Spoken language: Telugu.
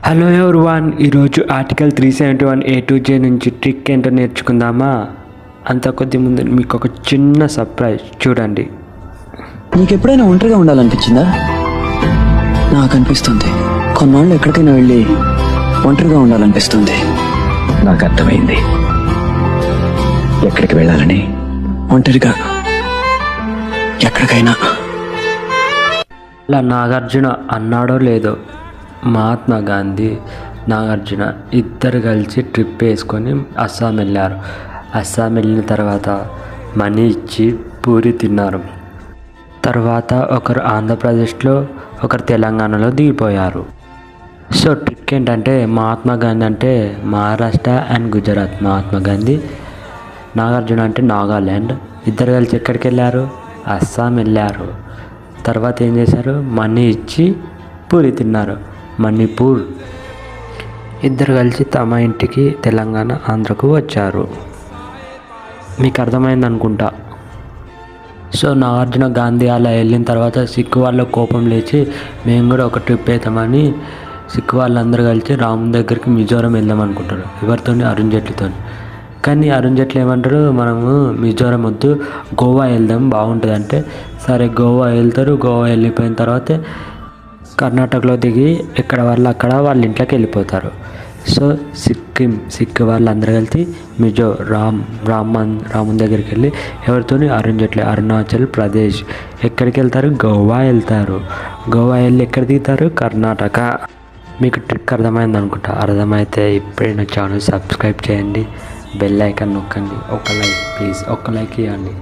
హలో ఎవరివన్, ఈరోజు ఆర్టికల్ 371A to J నుంచి ట్రిక్ ఏంటో నేర్చుకుందామా? అంత కొద్ది ముందు మీకు ఒక చిన్న సర్ప్రైజ్ చూడండి. నీకు ఎప్పుడైనా ఒంటరిగా ఉండాలనిపించిందా? నాకు అనిపిస్తుంది. కొన్నాళ్ళు ఎక్కడికైనా వెళ్ళి ఒంటరిగా ఉండాలనిపిస్తుంది. నాకు అర్థమైంది. ఎక్కడికి వెళ్ళాలని, ఒంటరిగా ఎక్కడికైనా. అలా నాగార్జున అన్నాడో లేదో, మహాత్మా గాంధీ నాగార్జున ఇద్దరు కలిసి ట్రిప్ వేసుకొని అస్సాం వెళ్ళారు. అస్సాం వెళ్ళిన తర్వాత మనీ ఇచ్చి పూరి తిన్నారు. తర్వాత ఒకరు ఆంధ్రప్రదేశ్లో, ఒకరు తెలంగాణలో దిగిపోయారు. సో ట్రిక్ ఏంటంటే, మహాత్మా గాంధీ అంటే మహారాష్ట్ర అండ్ గుజరాత్, మహాత్మా గాంధీ. నాగార్జున అంటే నాగాల్యాండ్. ఇద్దరు కలిసి ఎక్కడికి వెళ్ళారు? అస్సాం వెళ్ళారు. తర్వాత ఏం చేశారు? మనీ ఇచ్చి పూరి తిన్నారు, మణిపూర్. ఇద్దరు కలిసి తమ ఇంటికి తెలంగాణ, ఆంధ్రకు వచ్చారు. మీకు అర్థమైంది అనుకుంటా. సో నాగార్జున గాంధీ అలా వెళ్ళిన తర్వాత సిక్కు వాళ్ళ కోపం లేచి, మేము కూడా ఒక ట్రిప్ వేద్దామని సిక్కు వాళ్ళందరూ కలిసి రాముని దగ్గరికి మిజోరం వెళ్దాం అనుకుంటారు. ఎవరితో? అరుణ్ జైట్లీతో. కానీ అరుణ్ జైట్లీ ఏమంటారు, మనము మిజోరం వద్దు, గోవా వెళ్దాం బాగుంటుంది అంటే, సరే గోవా వెళ్తారు. గోవా వెళ్ళిపోయిన తర్వాత కర్ణాటకలో దిగి ఎక్కడ వాళ్ళు అక్కడ వాళ్ళ ఇంట్లోకి వెళ్ళిపోతారు. సో సిక్కు వాళ్ళందరూ కలిసి రాముని దగ్గరికి వెళ్ళి ఎవరితో? అరుణ్ జైట్లీ. అరుణాచల్ ప్రదేశ్. ఎక్కడికి వెళ్తారు? గోవా వెళ్తారు. గోవా వెళ్ళి ఎక్కడ దిగుతారు? కర్ణాటక. మీకు ట్రిక్ అర్థమైంది అనుకుంటా. అర్థమైతే ఇప్పుడే నా ఛానల్ సబ్స్క్రైబ్ చేయండి, బెల్ ఐకాన్ నొక్కండి, ఒక లైక్ ప్లీజ్, ఒక లైక్ ఇవ్వండి.